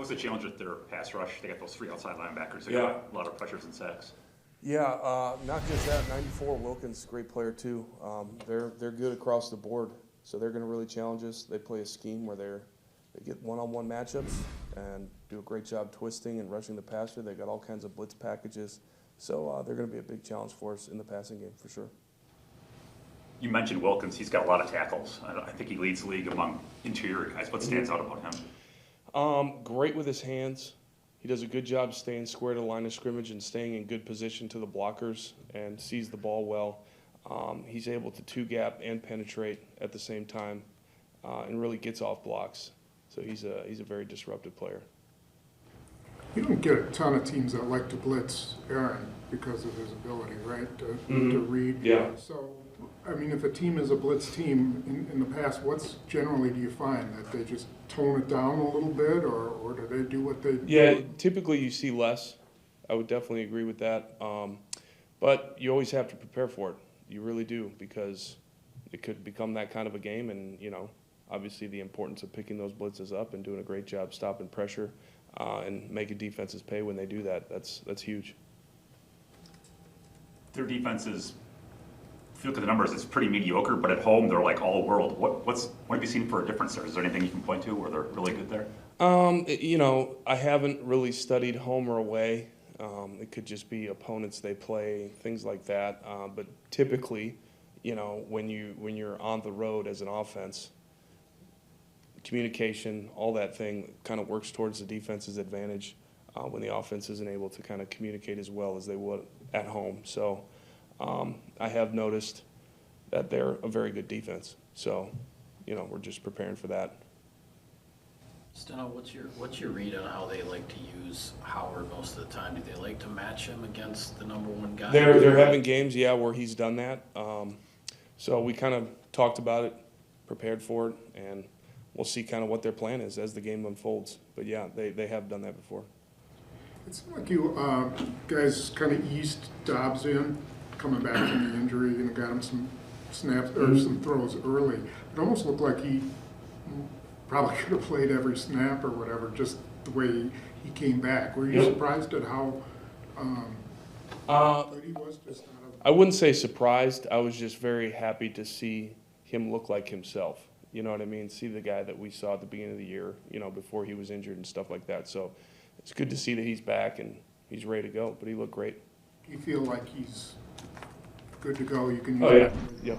What's the challenge with their pass rush? They got those three outside linebackers. They got a lot of pressures and sacks. Yeah, not just that. 94 Wilkins, great player too. They're good across the board, so they're going to really challenge us. They play a scheme where they get one-on-one matchups and do a great job twisting and rushing the passer. They got all kinds of blitz packages, so they're going to be a big challenge for us in the passing game for sure. You mentioned Wilkins. He's got a lot of tackles. I think he leads the league among interior guys. What stands out about him? Great with his hands. He does a good job staying square to the line of scrimmage and staying in good position to the blockers and sees the ball well. He's able to two-gap and penetrate at the same time and really gets off blocks. So he's a very disruptive player. You don't get a ton of teams that like to blitz Aaron because of his ability, right, to read. Yeah. So, I mean, if a team is a blitz team in the past, what's generally do you find that they just tone it down a little bit, or do they do what they do? Yeah, typically you see less. I would definitely agree with that. But you always have to prepare for it. You really do, because it could become that kind of a game, and obviously the importance of picking those blitzes up and doing a great job stopping pressure and making defenses pay when they do that. That's huge. Their defenses, if you look at the numbers, it's pretty mediocre, but at home they're like all world. What have you seen for a difference there? Is there anything you can point to where they're really good there? I haven't really studied home or away. It could just be opponents they play, things like that. But typically, when you're on the road as an offense, communication, all that thing kind of works towards the defense's advantage when the offense isn't able to kind of communicate as well as they would at home. So I have noticed that they're a very good defense. So, we're just preparing for that. Steno, what's your read on how they like to use Howard most of the time? Do they like to match him against the number one guy? They're having games, where he's done that. So we kind of talked about it, prepared for it, and we'll see kind of what their plan is as the game unfolds. But yeah, they have done that before. It seemed like you guys kind of eased Dobbs in, coming back from the injury, got him some snaps or some throws early. It almost looked like he probably could have played every snap or whatever, just the way he came back. Were you surprised at how good he was? I wouldn't say surprised. I was just very happy to see him look like himself. You know what I mean? See the guy that we saw at the beginning of the year, before he was injured and stuff like that. So it's good to see that he's back and he's ready to go, but he looked great. Do you feel like he's good to go? You can use Oh, yeah. him? Yep.